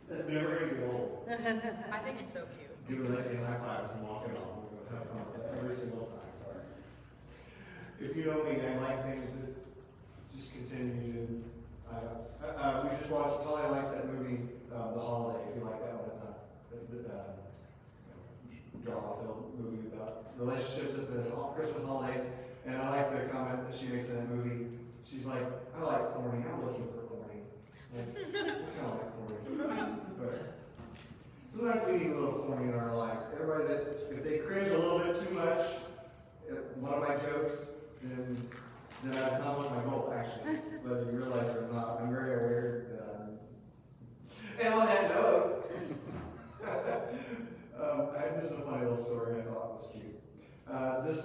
That's never going to get old. I think it's so cute. Give Lexi high fives and walk it off. We're going to have fun with that every single time. Sorry. If you know me, I like things that just continue to. We just watched. Holly likes that movie, The Holiday. If you like that one, drama-filled movie about relationships at the Christmas holidays. And I like the comment that she makes in that movie. She's like, "I like corny. I'm looking for corny." And I kind of like corny. But sometimes we need a little corny in our lives. Everybody that, if they cringe a little bit too much at one of my jokes, then I've accomplished my goal, actually, whether you realize it or not. I'm very aware that. And on that note, this is a funny little story I thought was cute. This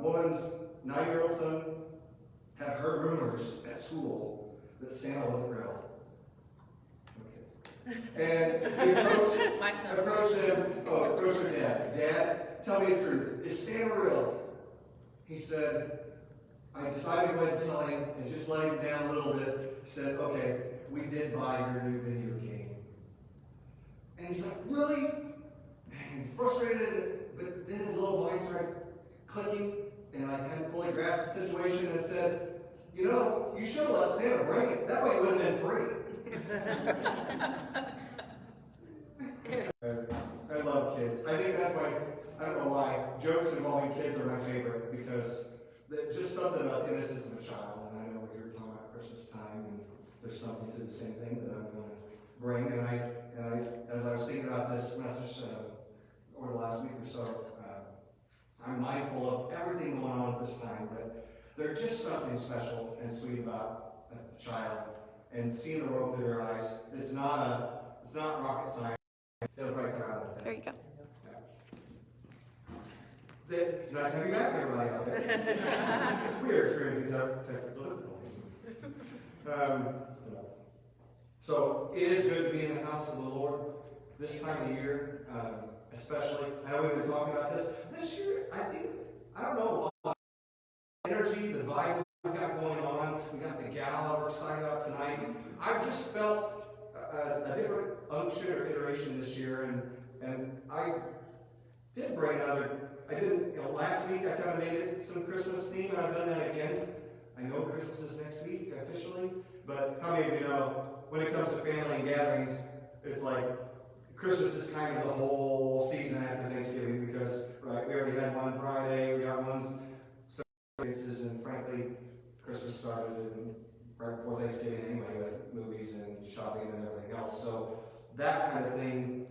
woman's 9-year-old son had heard rumors at school that Santa wasn't real. And he approached her dad. Dad, tell me the truth. Is Santa real? He said, I decided to go ahead and tell him and just let him down a little bit. He said, okay, we did buy your new video game. And he's like, really? And he's frustrated, but then his little mind started clicking, and I hadn't fully grasped the situation and said, you know, you should have let Santa bring it. That way it would have been free. I love kids. I think that's why, I don't know why, jokes involving kids are my favorite, because just something about the innocence of a child, and I know we were talking about Christmas time, and there's something to the same thing that I'm going to bring, and I as I was thinking about this message over the last week or so, I'm mindful of everything going on at this time, but there's just something special and sweet about a child and seeing the world through their eyes. It's not rocket science. It'll break it out of it. There you go. It's nice to have you back, everybody out there. We are experiencing technical difficulties. So it is good to be in the house of the Lord this time of the year, especially. I know we've been talking about this. This year, I don't know why, energy, the vibe we got going on. We got the gala we're excited about tonight. I just felt a different unction or iteration this year, and I did bring last week I kind of made it some Christmas theme, and I've done that again. I know Christmas is next week officially, but how many of you know when it comes to family and gatherings, it's like Christmas is kind of the whole season after Thanksgiving because, right, we already had one Friday, we got one's celebrations, and frankly, Christmas started right before Thanksgiving anyway with movies and shopping and everything else. So that kind of thing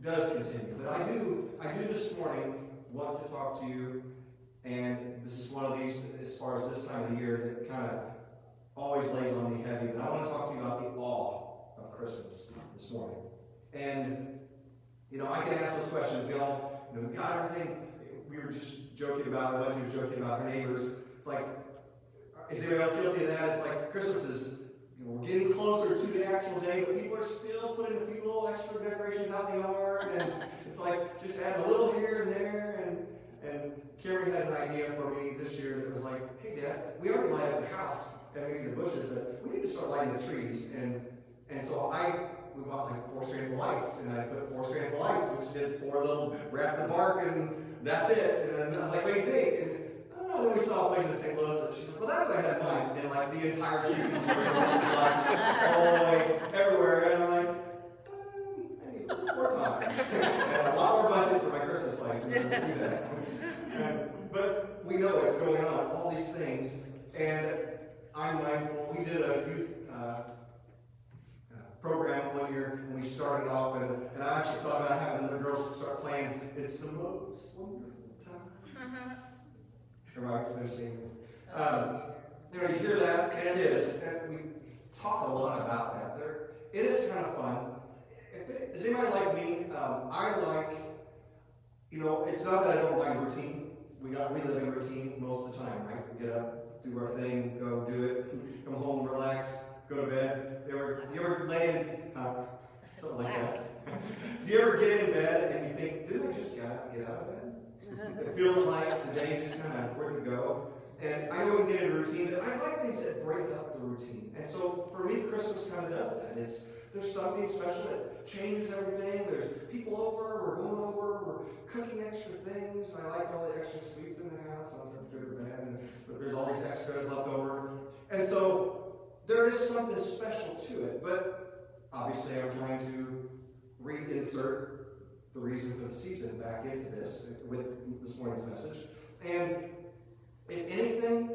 does continue. But I do this morning want to talk to you, and this is one of these, as far as this time of the year, that kind of always lays on me heavy. But I want to talk to you about the awe of Christmas this morning. And, I can ask those questions. We all, got everything. We were just joking about, Lindsay was joking about her neighbors. It's like, is anybody else guilty of that? It's like Christmas is, we're getting closer to the actual day, but people are still putting a few little extra decorations out in the yard, and it's like, just add a little here and there, and Carrie had an idea for me this year that was like, hey Dad, we already light up the house, and maybe the bushes, but we need to start lighting the trees, and so we bought like 4 strands of lights, and I put 4 strands of lights, which did 4 little, wrap the bark, and that's it, and I was like, what do you think? And I don't know, then we saw a place in St. Louis that she's like, well, that's what I had in mind, and like the entire street was lights all the way everywhere, and I'm like, I need more time, and a lot more budget for my Christmas lights, and do that. But we know it's going on, all these things, and I'm mindful. We did a youth program one year when we started off, and I actually thought about having the girls start playing It's the Most Wonderful Time. Everybody finishing. You hear that, and it is, and we talk a lot about that. It is kind of fun. Is anybody like me? I like, it's not that I don't like routine. We live in routine most of the time, right? We get up, do our thing, go do it, come home, relax, go to bed. You ever lay in, something like that? Do you ever get in bed and you think, didn't I just get out of bed? It feels like the day just kind of where to go. And I know we can get into routine, but I like things that break up the routine. And so for me, Christmas kind of does that. There's something special that changes everything. There's people over, we're going over, we're cooking extra things. I like all the extra sweets in the house. Sometimes it's good or bad, but there's all these extras left over. And so there is something special to it. But obviously I'm trying to reinsert the reason for the season back into this with this morning's message. And if anything,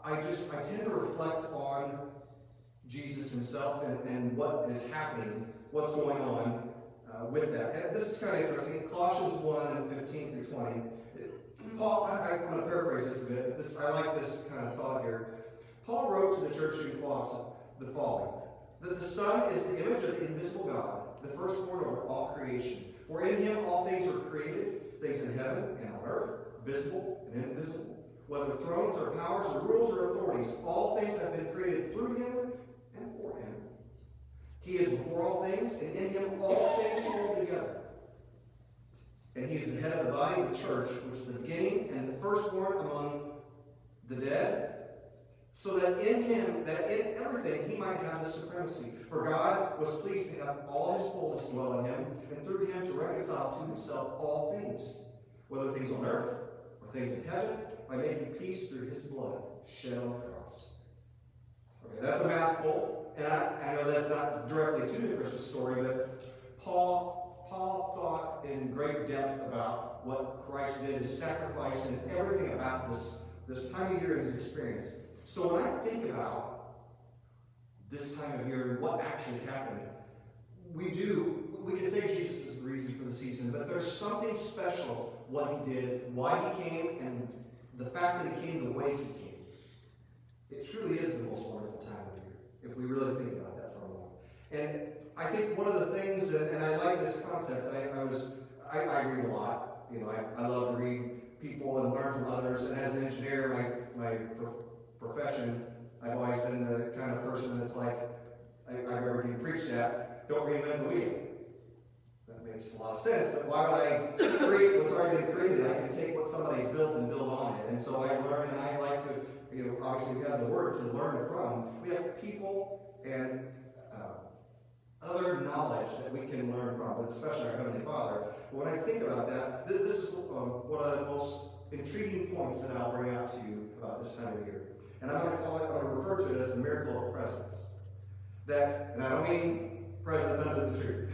I tend to reflect on Jesus himself and what is happening, what's going on with that. And this is kind of interesting. Colossians 1:15 through 20. Paul, I'm going to paraphrase this a bit. I like this kind of thought here. Paul wrote to the church in Colossae the following: that the Son is the image of the invisible God, the firstborn over all creation. For in him all things were created, things in heaven and on earth, visible and invisible. Whether thrones or powers or rules or authorities, all things have been created through him and for him. He is before all things, and in him all things hold together. And he is the head of the body of the church, which is the beginning and the firstborn among the dead, so that in him, that in everything, he might have the supremacy. For God was pleased to have all his fullness dwell in him, and through him to reconcile to himself all things, whether things on earth or things in heaven, by making peace through his blood shed on the cross. Okay, that's a mouthful, and I know that's not directly to the Christmas story, but Paul thought in great depth about what Christ did, his sacrifice, and everything about this time of year and his experience. So when I think about this time of year and what actually happened, we can say Jesus is reason for the season, but there's something special what he did, why he came, and the fact that he came the way he came. It truly is the most wonderful time of year, if we really think about that for a moment. And I think one of the things, and I like this concept, I read a lot. You know, I love to read people and learn from others, and as an engineer, my profession, I've always been the kind of person that's like, I've ever been preached at, don't reinvent the wheel. That makes a lot of sense, but why would I create what's already been created? I can take what somebody's built and build on it. And so I learn, and I like to, you know, obviously we have the Word to learn from. We have people and other knowledge that we can learn from, but especially our Heavenly Father. But when I think about that, this is one of the most intriguing points that I'll bring out to you about this time of year. And I'm going to refer to it as the miracle of presence. That, and I don't mean presence under the tree.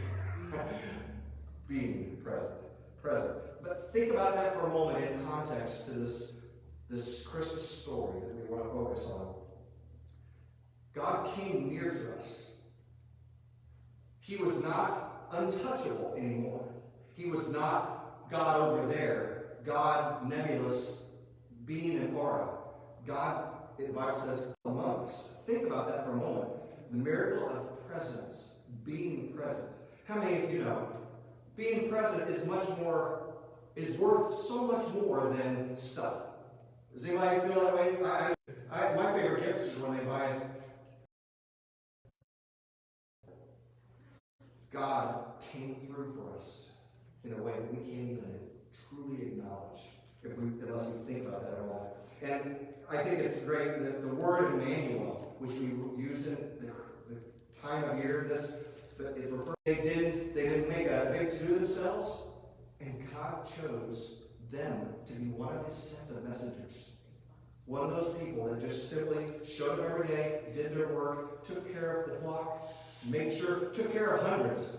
Being present. But think about that for a moment in context to this Christmas story that we want to focus on. God came near to us. He was not untouchable anymore. He was not God over there, God nebulous, being in aura. God, the Bible says, among us. Think about that for a moment. The miracle of presence, being present. How many of you know being present is worth so much more than stuff? Does anybody feel that way? My favorite gift is when they buy us. God came through for us in a way that we can't even truly acknowledge unless we think about that at all. And I think it's great that the word Emmanuel, which we use in the time of year, but it's referred. They didn't make a big to themselves, and God chose them to be one of His sets of messengers. One of those people that just simply showed up every day, did their work, took care of the flock, took care of hundreds.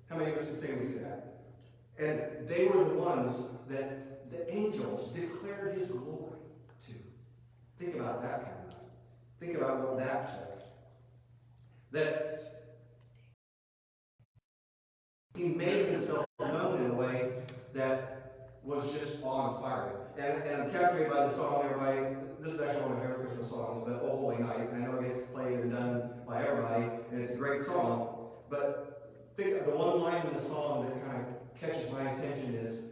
How many of us can say we do that? And they were the ones that the angels declared His glory to. Think about that kind of thing. Think about what that took. That He made Himself known in a way that was just awe-inspiring. And I'm captivated by the song, everybody. This is actually one of my favorite Christmas songs, but Oh Holy Night. And I know it gets played and done by everybody, and it's a great song. But think the one line in the song that kind of catches my attention is,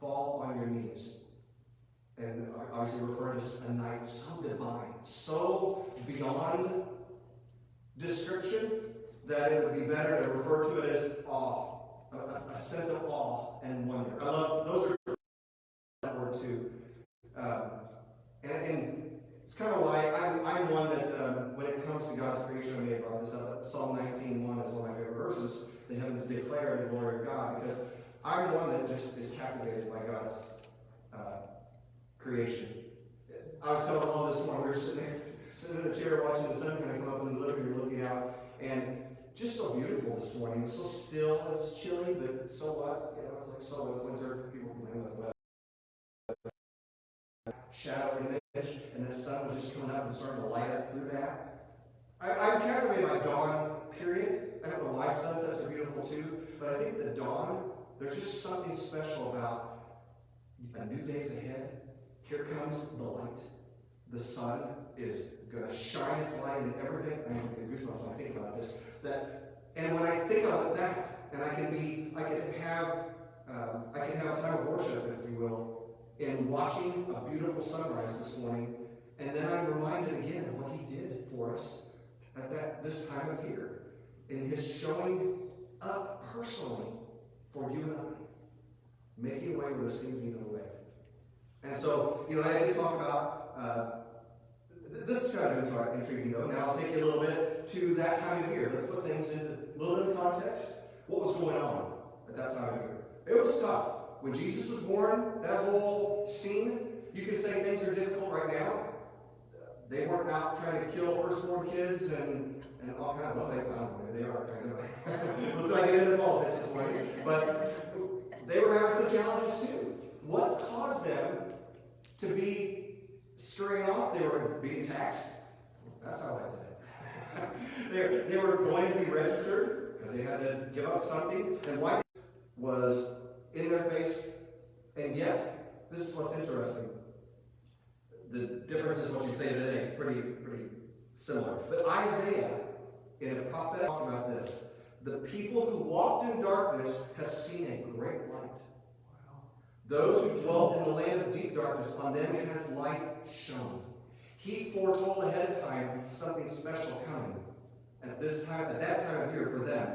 fall on your knees. And obviously referring to a night so divine, so beyond description, that it would be better to refer to it as awe, a sense of awe and wonder. I love, those are that word too. And it's kind of why I'm one that when it comes to God's creation, I may have brought this up, Psalm 19:1 is one of my favorite verses. The heavens declare the glory of God, because I'm one that just is captivated by God's creation. I was telling Paul this morning, we were sitting in a chair watching the sun kind of come up in the living room, looking out, and just so beautiful this morning. It was so still, it was chilly, but so what? You know, it's like, so it's winter, people complain about weather. Shadow image, and the sun was just coming up and starting to light up through that. I'm captivated by dawn, period. I don't know why sunsets are beautiful too, but I think the dawn, there's just something special about a new day's ahead. Here comes the light. The sun is going to shine its light in everything. I get goosebumps when I think about this. And when I think about that, and I can have a time of worship, if you will, in watching a beautiful sunrise this morning, and then I'm reminded again of what He did for us at this time of year, in His showing up personally for you and I, making a way where there seems to be no way. And so, you know, I did talk about, this is kind of intriguing though. Now I'll take you a little bit to that time of year. Let's put things in a little bit of context. What was going on at that time of year? It was tough. When Jesus was born, that whole scene, you can say things are difficult right now. They weren't out trying to kill firstborn kids and all kinds of, well, I don't know, maybe they are kind of. Let's not get into politics this morning. But they were having some challenges too. What caused them to be straying off? They were being taxed. That sounds like that. They were going to be registered because they had to give up something. And why? was in their face, and yet, this is what's interesting. The difference is what you say today, pretty similar. But Isaiah, in a prophetic, talked about this. The people who walked in darkness have seen a great light. Wow. Those who dwelt in the land of deep darkness, on them has light shone. He foretold ahead of time something special coming at that time of year for them.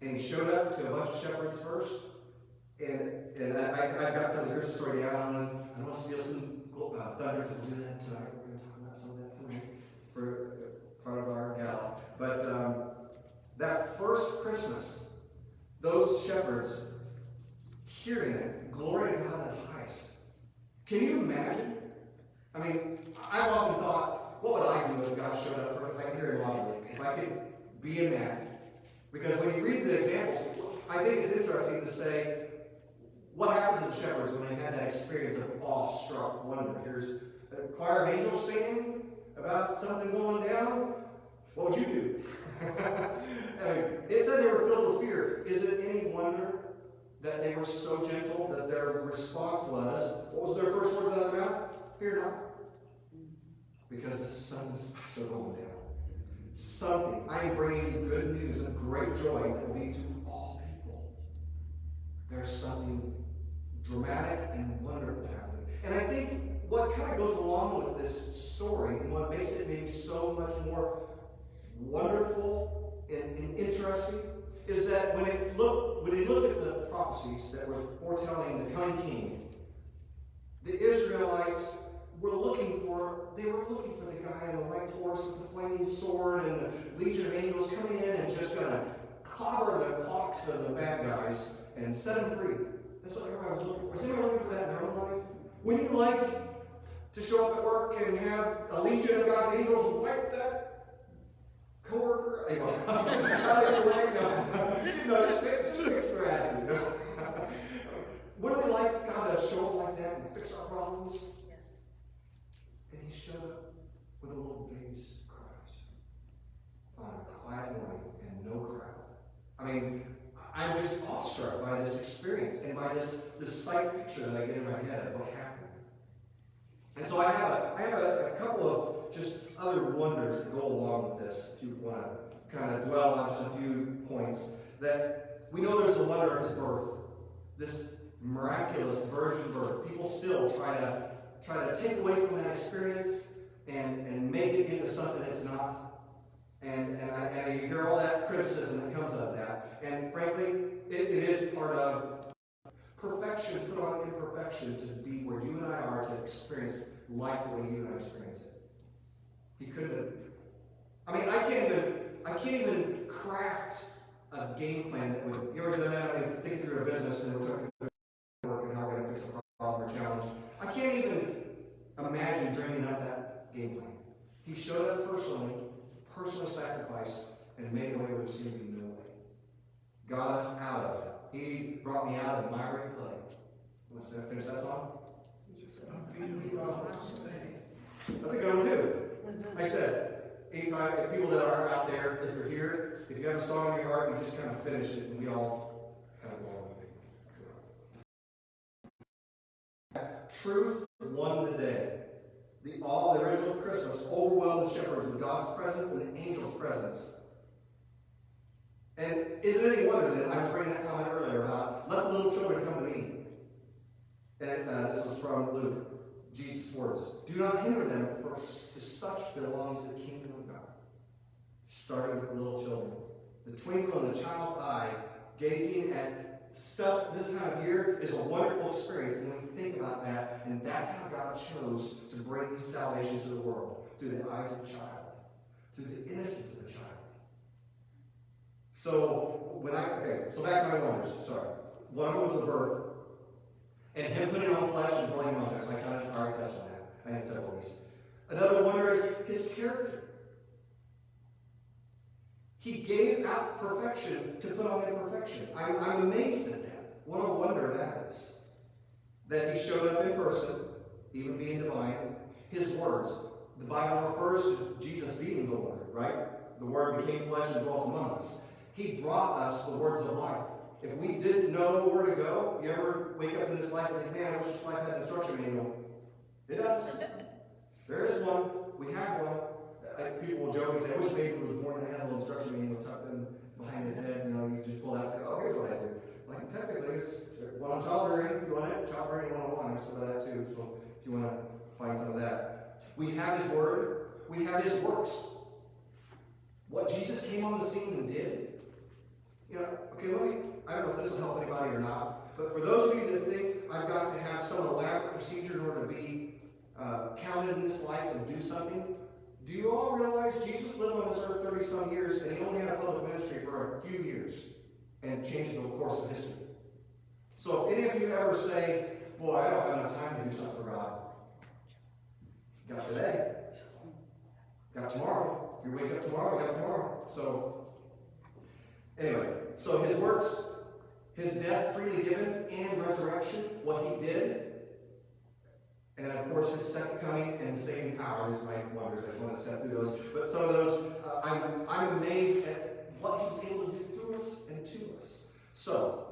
And he showed up to a bunch of shepherds first. And I've got some, here's the story down. I don't want to steal some thunder, so we'll do that tonight. We're going to talk about some of that tonight for part of our gal. But that first Christmas, those shepherds hearing it, glory to God at the highest. Can you imagine? I mean, I've often thought, what would I do if God showed up, or if I could hear him often, if I could be in that? Because when you read the examples, I think it's interesting to say, what happened to the shepherds when they had that experience of awe-struck wonder? Here's a choir of angels singing about something going down. What would you do? It said they were filled with fear. Is it any wonder that they were so gentle that their response was, what was their first words out of their mouth? Fear not. Because this is something special going down. Something. I am bringing you good news of great joy that will be to all people. There's something dramatic and wonderful happening. And I think what kind of goes along with this story, and what makes it maybe so much more wonderful and interesting, is that when you look at the prophecies that were foretelling the coming king, the Israelites were looking for the guy on the white horse with the flaming sword and the legion of angels coming in and just going to clobber the clocks of the bad guys and set them free. That's what everybody was looking for. Is anyone looking for that in their own life? Wouldn't you like to show up at work and have a legion of God's angels wipe that coworker? Just fix their attitude. Wouldn't we like God to show up like that and fix our problems? Yes. And he showed up with a little baby's cries on a quiet morning and no crowd. I mean, I'm just awestruck by this experience and by this sight picture that I get in my head of what happened. And so I have a couple of just other wonders that go along with this, if you want to kind of dwell on just a few points. That we know there's the wonder of his birth, this miraculous virgin birth. People still try to take away from that experience and make it into something it's not. And you hear all that criticism that comes out of that. And frankly, it is part of perfection, put on imperfection, to be where you and I are, to experience life the way you and I experience it. He couldn't have. I mean, I can't even craft a game plan that would. You ever done that? I mean, thinking through a business and we're talking about work and how we're going to fix a problem or challenge. I can't even imagine dreaming up that game plan. He showed up personally sacrificed, and made a way where there seemed to be no way. Got us out of it. He brought me out of the miry clay. Want to finish that song? That's a good one too. Like I said, anytime, people that are out there, if you're here, if you have a song in your heart, you just kind of finish it, and we all kind of go on. Truth won the day. The original Christmas overwhelmed the shepherds with God's presence and the angel's presence. And isn't it any wonder that I was bringing that comment earlier about let the little children come to me. And this was from Luke, Jesus' words. Do not hinder them, for to such belongs the kingdom of God. Starting with the little children. The twinkle in the child's eye, gazing at stuff this time of year, is a wonderful experience. And when we think about that, and that's how God chose to bring salvation to the world, through the eyes of a child, through the innocence of a child. So so back to my wonders. Sorry, one of them was the birth, and him putting on flesh and dwelling among us. I kind of already touched on that. I think several weeks. Another wonder is his character. He gave out perfection to put on imperfection. I'm amazed at that. What a wonder that is. That he showed up in person, even being divine. His words. The Bible refers to Jesus being the Word, right? The Word became flesh and dwelt among us. He brought us the words of life. If we didn't know where to go, you ever wake up in this life and think, man, I wish this life had an instruction manual? It does. There is one. We have one. People will joke and say, I wish baby was born and had a little instruction manual tucked in behind his head. You just pull it out and say, oh, here's what I do. Like, technically, it's one on childbearing. You want it? Childbearing 101. There's some of that too. So if you want to find some of that. We have his word. We have his works. What Jesus came on the scene and did. Okay, I don't know if this will help anybody or not, but for those of you that think I've got to have some elaborate procedure in order to be counted in this life and do something, do you all realize Jesus lived on this earth 30-some years, and he only had a public ministry for a few years and changed the course of history? So if any of you ever say, boy, I don't have enough time to do something for God, got today, got tomorrow. You wake up tomorrow, got tomorrow. So, anyway, so his works, his death freely given and resurrection, what he did, and of course his second coming and saving power. These are my wonders. I just want to step through those. But some of those, I'm amazed at what he was able to do through us and to us. So,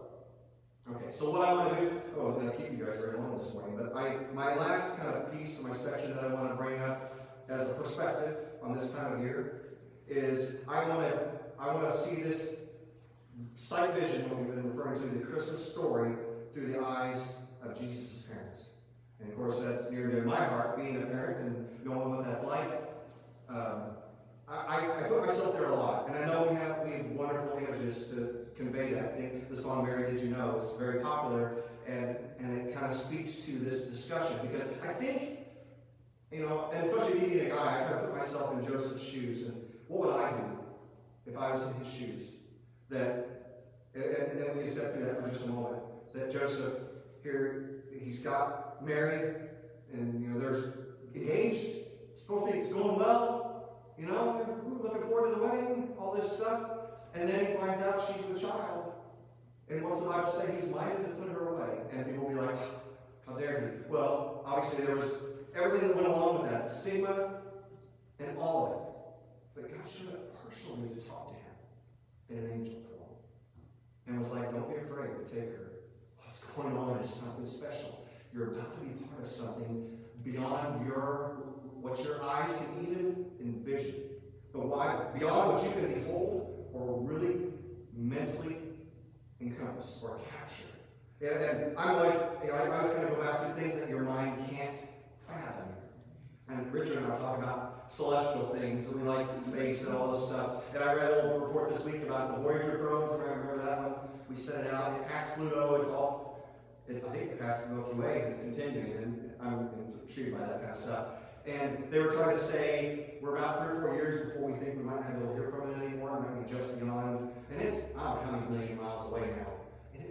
okay, so what I want to do, I wasn't going to keep you guys very long this morning, but my last kind of piece of my section that I want to bring up as a perspective on this time of year is I want to see this sight vision, what we've been referring to, the Christmas story, through the eyes of Jesus' parents. And of course, that's near to my heart, being a parent and knowing what that's like. I put myself there a lot, and I know we have wonderful images to convey that. I think the song "Mary Did You Know" is very popular, and it kind of speaks to this discussion, because I think, and especially me being a guy, I try to put myself in Joseph's shoes, and what would I do if I was in his shoes? And we can step through that for just a moment. That Joseph here, he's got Mary, and there's engaged. It's going well. Looking forward to the wedding, all this stuff. And then he finds out she's with child. And what's the Bible say? He's minded to put her away. And people will be like, how dare he? Well, obviously there was everything that went along with that. The stigma and all of it. But God showed up personally to talk to him in an angel form. And was like, don't be afraid to take her. What's going on is something special. You're about to be part of something beyond what your eyes can even envision. But why? Beyond what you can behold or really mentally encompass or capture. And I always kind of go back to things that your mind can't fathom. And Richard and I talk about celestial things, and we like space and all this stuff. And I read a little report this week about the Voyager probes. Remember that one? We sent it out. It passed Pluto. I think it passed the Milky Way. It's continuing, and I'm intrigued by that kind of stuff. And they were trying to say we're about 3 or 4 years before we think we might not be able to hear from it anymore. It might be just beyond. And it's, I don't know how many million miles away now. And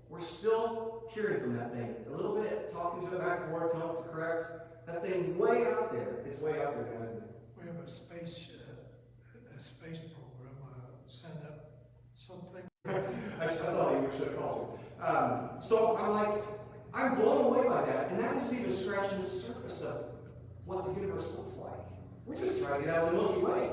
we're still hearing from that thing a little bit, talking to it back and forth, telling it to correct. That thing way out there. It's way out there, hasn't it? We have a space program. Send up something. I thought you should have called it. So I'm blown away by that. And that was even scratching the surface of what the universe looks like. We're just trying to get out of the Milky Way.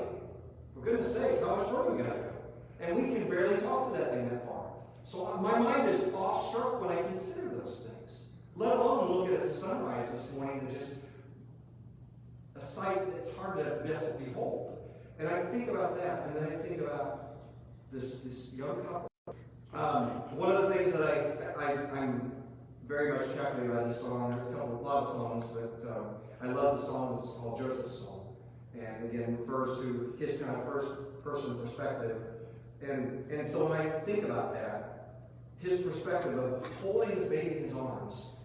For goodness sake, how much further are we going to go? And we can barely talk to that thing that far. So my mind is awestruck when I consider those things. Let alone look at the sunrise this morning and just a sight that's hard to behold. And I think about that, and then I think about this young couple. One of the things that I'm very much captivated by this song. There's a lot of songs, but I love the song that's called Joseph's Song. And again, refers to his kind of first-person perspective. And so when I think about that, his perspective of holding his baby in his arms,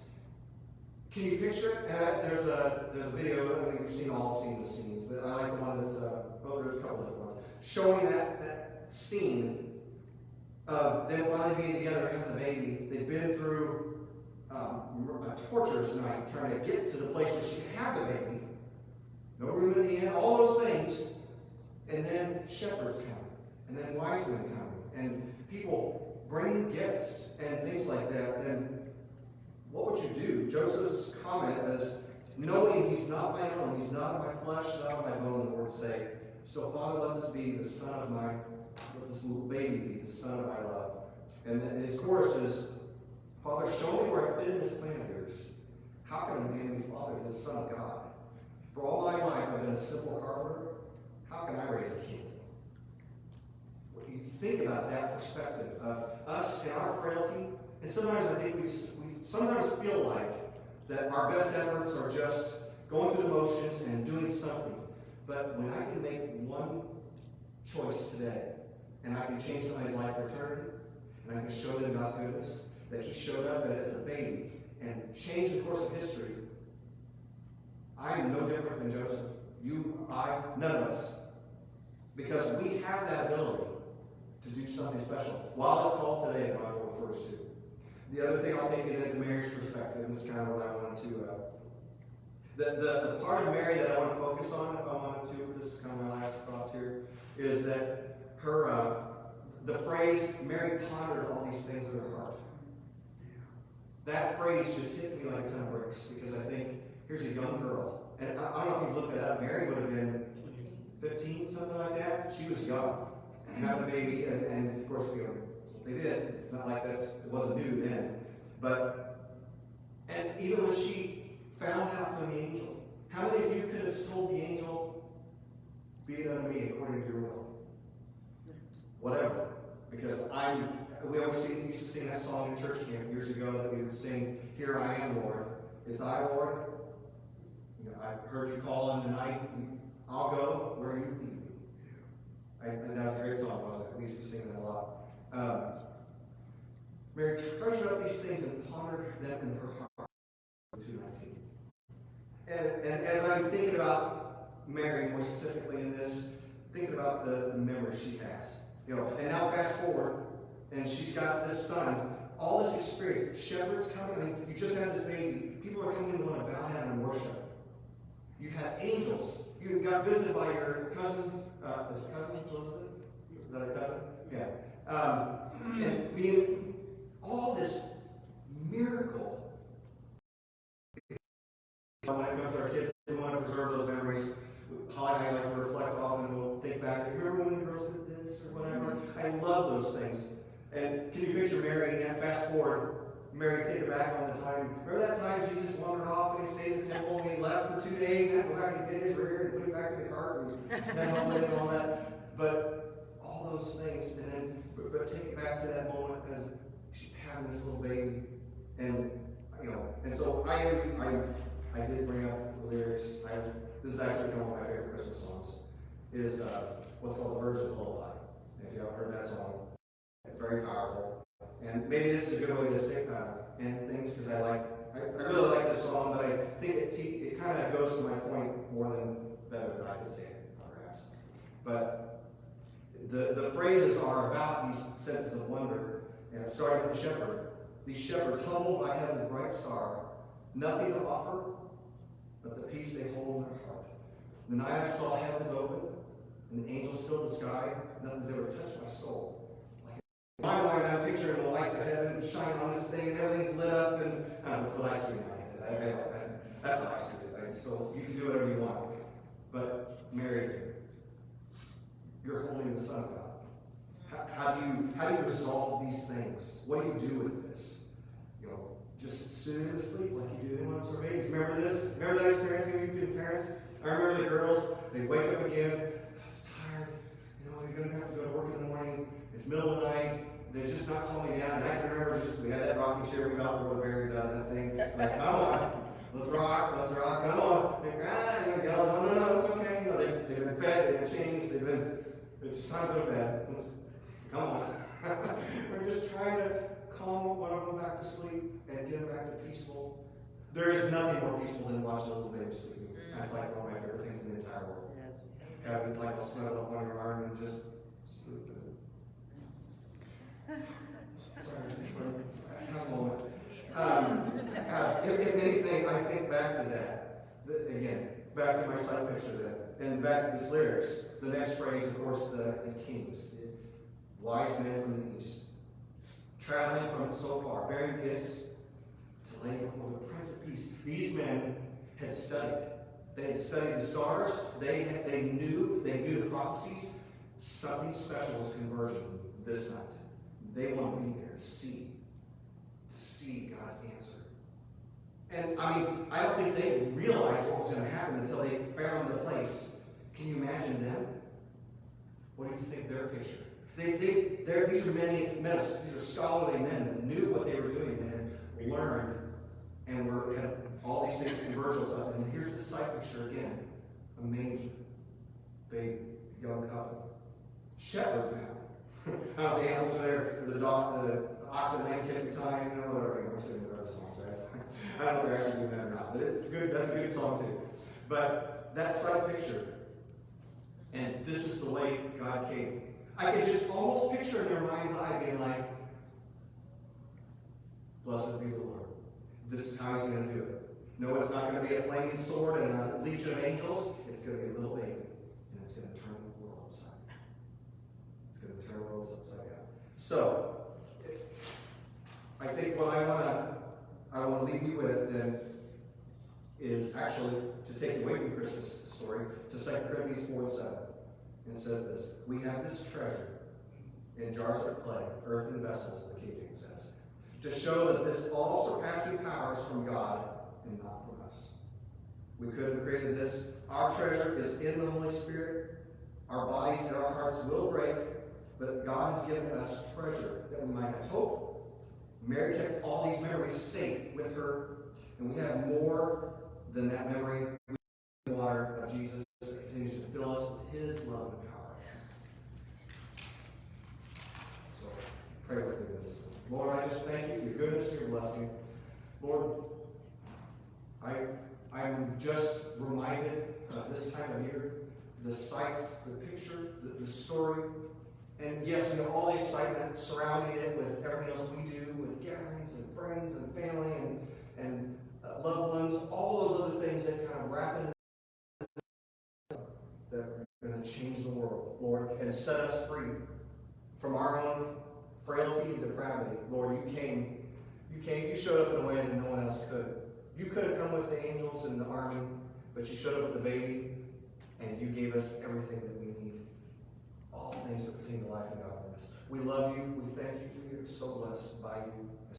can you picture it? And there's a video. I think we've seen the scenes, but I like the one that's there's a couple different ones showing that scene of them finally being together and having the baby. They've been through a torturous night trying to get to the place where she can have the baby. No room in the inn, all those things. And then shepherds come, and then wise men come, and people bringing gifts and things like that. And what would you do? Joseph's comment is, knowing he's not my own, he's not of my flesh, not of my bone, the Lord say, so Father, let this little baby be the son of my love. And then his chorus is, Father, show me where I fit in this plan of yours. How can a man be father to the Son of God? For all my life I've been a simple carpenter. How can I raise a king? When you think about that perspective of us and our frailty, and sometimes I think we sometimes feel like that our best efforts are just going through the motions and doing something. But when I can make one choice today, and I can change somebody's life for eternity, and I can show them God's goodness, that he showed up as a baby and changed the course of history, I am no different than Joseph. You, I, none of us. Because we have that ability to do something special. While it's called today, the Bible refers to. The other thing I'll take is into Mary's perspective, and this is kind of what I wanted to, the part of Mary that I want to focus on, if I wanted to, this is kind of my last thoughts here, is that her, the phrase, Mary pondered all these things in her heart. That phrase just hits me like a ton of bricks, because I think, here's a young girl, and I don't know if you've looked that up, Mary would have been 15, something like that. She was young, and having a baby, and of course, you know, they did. It's not like it wasn't new then. But, and even when she found out from the angel, how many of you could have told the angel, be it unto me according to your will? Whatever. Because we always used to sing that song in church camp years ago that we would sing, Here I am, Lord. It's I, Lord. You know, I heard you call in the night. I'll go where you lead me. And that was a great song, wasn't it? We used to sing that a lot. Mary treasured up these things and pondered them in her heart. 2:19. And as I'm thinking about Mary, more specifically in this, thinking about the memory she has. You know, and now fast forward, and she's got this son, all this experience, shepherds coming, I mean, you just had this baby, people are coming to want to bow down and worship. You had angels. You got visited by your cousin, is it cousin Elizabeth? Is that her cousin? Yeah. And being all this miracle. When it comes to our kids, we want to preserve those memories. Holly and I like to reflect often. We'll think back to, remember when the girls did this or whatever? I love those things. And can you picture Mary, and fast forward, Mary thinking back on the time, remember that time Jesus wandered off and he stayed in the temple and he left for 2 days and had to go back and get his rear and put it back in the cart and then home and all that. But all those things, and then, but take it back to that moment as she's having this little baby. And, you know, and so I did bring up the lyrics. This is actually one of my favorite Christmas songs, is what's called The Virgin's Lullaby. If you haven't heard that song, it's very powerful. And maybe this is a good way to say end things, because I really like this song, but I think it kind of goes to my point more than better than I could say it, perhaps. But the phrases are about these senses of wonder, and starting with the shepherd. These shepherds, humbled by heaven's bright star, nothing to offer but the peace they hold in their heart. The night I saw heavens open, and the angels filled the sky, nothing's ever touched my soul. In my mind, I'm picturing the lights of heaven shining on this thing, and everything's lit up, and that's the last thing I had. That's how I see it. So you can do whatever you want. But Mary, you're holding the Son of God. How do you resolve these things? What do you do with this? You know, just soothe them to sleep like you do when they're babies. Remember this? Remember that experience when you did parents? I remember the girls, they wake up again, tired, you know, you're gonna have to go to work in the morning, it's middle of the night, they're just not calming down. And I can remember we had that rocking chair we got before the berries out of that thing. Like, come on, let's rock, come on. They yell, no, it's okay. You know, they've been fed, they've been changed, it's time to go to bed. Come on. We're just trying to calm one of them back to sleep and get them back to peaceful. There is nothing more peaceful than watching a little baby sleeping. That's like one of my favorite things in the entire world. Having like a snuggle up on your arm and just sleep. Sorry, have a moment. If anything, I think back to that. Again, back to my side picture then. And back to these lyrics. The next phrase, of course, the kings, the wise men from the east, traveling from so far, bearing gifts to lay before the Prince of Peace. These men had studied. They had studied the stars. They knew the prophecies. Something special was converging this night. They want to be there. see God's answer. And I mean, I don't think they realized what was going to happen until they found the place. Can you imagine them? What do you think their picture? These are scholarly men that knew what they were doing and had learned and had all these things converged up. And here's the sight picture again: a manger, baby, young couple, shepherds now. I don't know if the animals are there, the ox and lamb kept time, whatever. We're singing other songs, right? I don't know if they're actually doing that or not, but it's good. That's a good song too. But that sight picture, and this is the way God came. I could just almost picture in their mind's eye being like, blessed be the Lord. This is how he's going to do it. No, it's not going to be a flaming sword and a legion of angels. It's going to be a little baby, and it's going to turn the world upside down. It's going to turn the world upside down. So, I think what I want to leave you with then is actually to take away from Christmas story to 2 Corinthians 4:7. And it says this: we have this treasure in jars of clay, earthen vessels, the King James says, to show that this all-surpassing power is from God and not from us. We could have created this. Our treasure is in the Holy Spirit. Our bodies and our hearts will break, but God has given us treasure that we might have hope. Mary kept all these memories safe with her, and we have more than that memory. We have the water of Jesus that continues to fill us with his love and power. So pray with me this. Lord, I just thank you for your goodness and your blessing. Lord, I'm just reminded of this time of year, the sights, the picture, the story. And yes, all the excitement surrounding it with everything else we do, with gatherings and friends and family and loved ones, all those other things that kind of wrap into that are going to change the world, Lord, and set us free from our own frailty and depravity. Lord, you came, you showed up in a way that no one else could. You could have come with the angels and the army, but you showed up with the baby, and you gave us everything that we need. All things that pertain to life and godliness. We love you. We thank you. We are so blessed by you.